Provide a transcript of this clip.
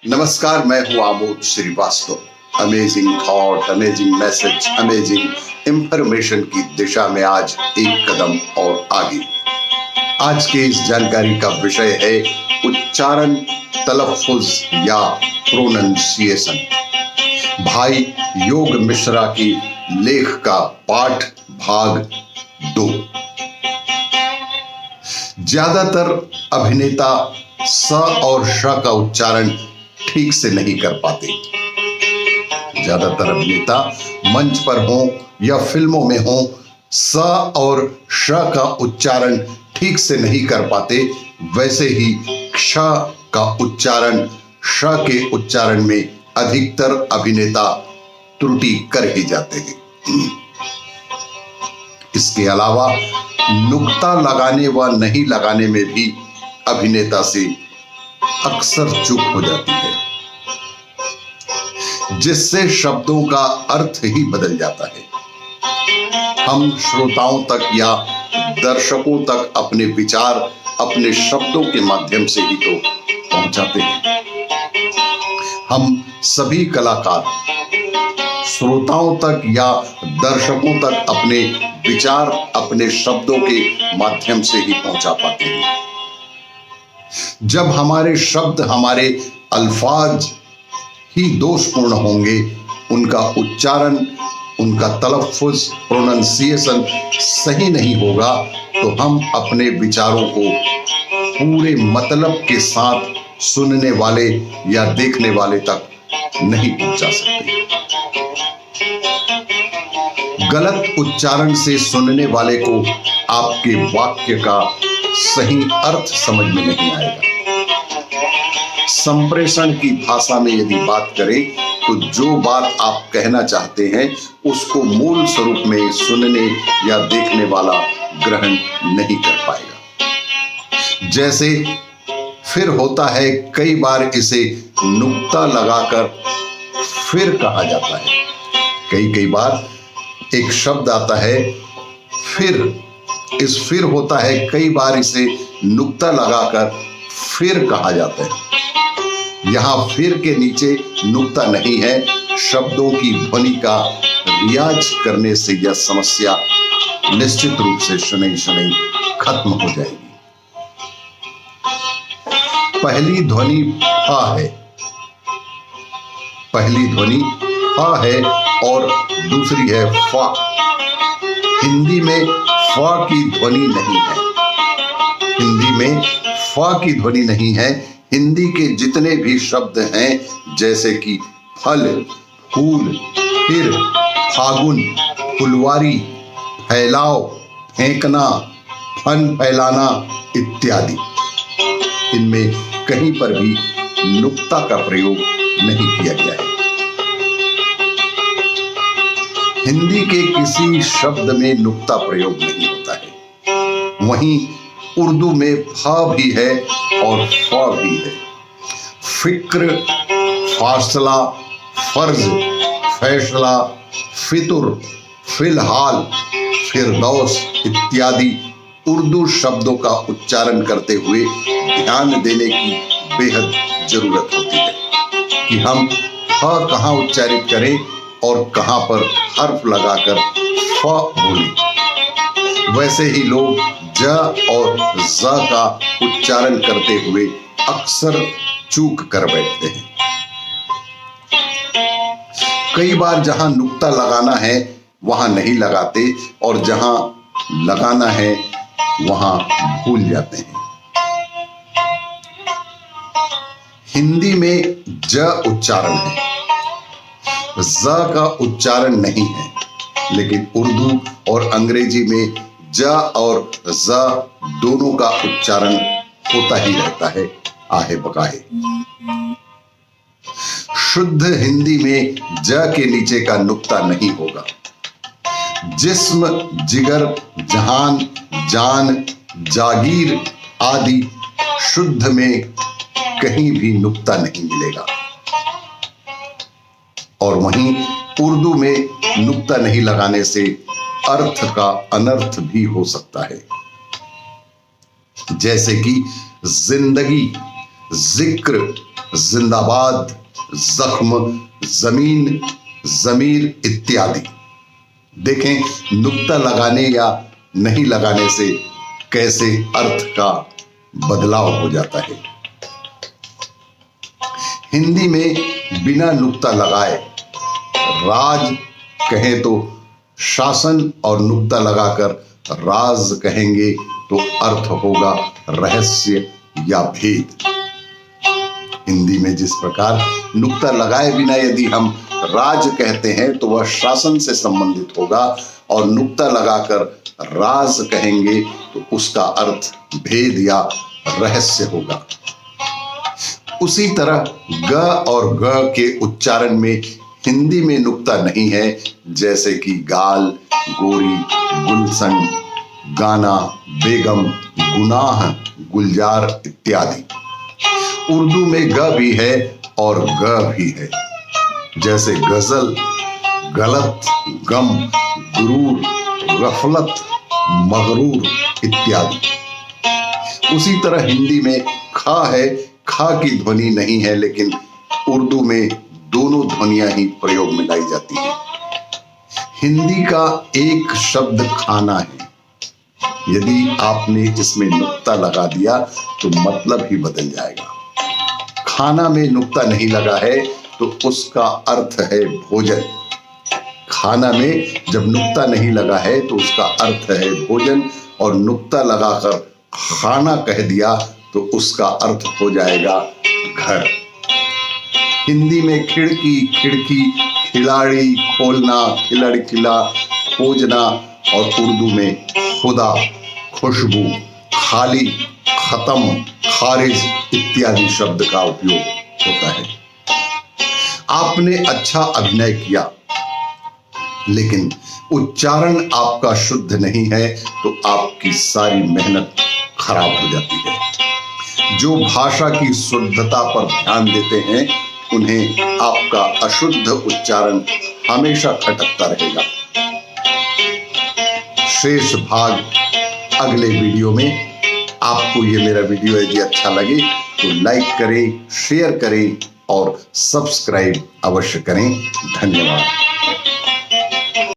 नमस्कार, मैं हूं Amod Shrivastava. Amazing thought, amazing message, amazing information की दिशा में आज एक कदम और आगे। आज के इस जानकारी का विषय है उच्चारण, तलफ्फुज या प्रोनंसिएशन। भाई योग मिश्रा की लेख का पाठ भाग 2। ज्यादातर अभिनेता स और श का उच्चारण ठीक से नहीं कर पाते। ज्यादातर अभिनेता मंच पर हों या फिल्मों में हों, स और श का उच्चारण ठीक से नहीं कर पाते। वैसे ही क्ष का उच्चारण श के उच्चारण में अधिकतर अभिनेता त्रुटि कर ही जाते हैं। इसके अलावा नुक्ता लगाने व नहीं लगाने में भी अभिनेता से अक्सर चूक हो जाती है, जिससे शब्दों का अर्थ ही बदल जाता है। हम श्रोताओं तक या दर्शकों तक अपने विचार अपने शब्दों के माध्यम से ही तो पहुंचाते हैं। हम सभी कलाकार श्रोताओं तक या दर्शकों तक अपने विचार अपने शब्दों के माध्यम से ही पहुंचा पाते हैं। जब हमारे शब्द, हमारे अल्फाज ही दोषपूर्ण होंगे, उनका उच्चारण, उनका तलफ्फुज, प्रोनंसिएशन सही नहीं होगा, तो हम अपने विचारों को पूरे मतलब के साथ सुनने वाले या देखने वाले तक नहीं पहुंचा सकते। गलत उच्चारण से सुनने वाले को आपके वाक्य का सही अर्थ समझ में नहीं आएगा। संप्रेषण की भाषा में यदि बात करें तो जो बात आप कहना चाहते हैं उसको मूल स्वरूप में सुनने या देखने वाला ग्रहण नहीं कर पाएगा। जैसे फिर होता है, कई बार इसे नुक्ता लगाकर फिर कहा जाता है। कई बार एक शब्द आता है फिर, इस फिर होता है, कई बार इसे नुक्ता लगाकर फिर कहा जाता है। यहां फिर के नीचे नुक्ता नहीं है। शब्दों की ध्वनि का रियाज करने से यह समस्या निश्चित रूप से शनैः खत्म हो जाएगी। पहली ध्वनि फा है, पहली ध्वनि फा है और दूसरी है फा। हिंदी में फा की ध्वनि नहीं है। हिंदी में फा की ध्वनि नहीं है। हिंदी के जितने भी शब्द हैं, जैसे कि फल, फूल, फिर, फागुन, फुलवारी, फैलाव, फेंकना, फन फैलाना इत्यादि, इनमें कहीं पर भी नुक्ता का प्रयोग नहीं किया गया है। हिंदी के किसी शब्द में नुक्ता प्रयोग नहीं होता है। वहीं उर्दू में फा भी है और फा भी है। फिक्र, फासला, फर्ज, फैसला, फितुर, फिलहाल, फिरदौस इत्यादि उर्दू शब्दों का उच्चारण करते हुए ध्यान देने की बेहद जरूरत होती है कि हम फा कहाँ उच्चारित करें और कहां पर हर्फ लगाकर फ बोलें। वैसे ही लोग ज और ज का उच्चारण करते हुए अक्सर चूक कर बैठते हैं। कई बार जहां नुक्ता लगाना है वहां नहीं लगाते और जहां लगाना है वहां भूल जाते हैं। हिंदी में ज उच्चारण है, ज का उच्चारण नहीं है, लेकिन उर्दू और अंग्रेजी में ज और ज दोनों का उच्चारण होता ही रहता है, आहे बकाहे। शुद्ध हिंदी में ज के नीचे का नुक्ता नहीं होगा। जिस्म, जिगर, जहान, जान, जागीर आदि शुद्ध में कहीं भी नुक्ता नहीं मिलेगा। और वहीं उर्दू में नुक्ता नहीं लगाने से अर्थ का अनर्थ भी हो सकता है। जैसे कि जिंदगी, जिक्र, जिंदाबाद, जख्म, जमीन, जमीर इत्यादि। देखें नुक्ता लगाने या नहीं लगाने से कैसे अर्थ का बदलाव हो जाता है। हिंदी में बिना नुक्ता लगाए राज कहें तो शासन, और नुक्ता लगाकर राज कहेंगे तो अर्थ होगा रहस्य या भेद। हिंदी में जिस प्रकार नुक्ता लगाए बिना यदि हम राज कहते हैं तो वह शासन से संबंधित होगा, और नुक्ता लगाकर राज कहेंगे तो उसका अर्थ भेद या रहस्य होगा। उसी तरह ग और ग के उच्चारण में हिंदी में नुक्ता नहीं है, जैसे कि गाल, गोरी, गुलशन, गाना, बेगम, गुनाह, गुलजार इत्यादि। उर्दू में ग भी है और ग भी है, जैसे गजल, गलत, गम, गुरूर, गफलत, मगरूर इत्यादि। उसी तरह हिंदी में खा है, खा की ध्वनि नहीं है, लेकिन उर्दू में दोनों ध्वनियां ही प्रयोग में लाई जाती है। हिंदी का एक शब्द खाना है, यदि आपने इसमें नुक्ता लगा दिया तो मतलब ही बदल जाएगा। खाना में नुक्ता नहीं लगा है तो उसका अर्थ है भोजन। खाना में जब नुक्ता नहीं लगा है तो उसका अर्थ है भोजन, और नुक्ता लगाकर खाना कह दिया तो उसका अर्थ हो जाएगा घर। हिंदी में खिड़की, खिड़की, खिलाड़ी, खोलना, खिलड़, खिला, खोजना, और उर्दू में खुदा, खुशबू, खाली, खत्म, खारिज इत्यादि शब्द का उपयोग होता है। आपने अच्छा अभिनय किया, लेकिन उच्चारण आपका शुद्ध नहीं है तो आपकी सारी मेहनत खराब हो जाती है। जो भाषा की शुद्धता पर ध्यान देते हैं उन्हें आपका अशुद्ध उच्चारण हमेशा खटकता रहेगा। शेष भाग अगले वीडियो में। आपको ये मेरा वीडियो यदि अच्छा लगे तो लाइक करें, शेयर करें और सब्सक्राइब अवश्य करें। धन्यवाद।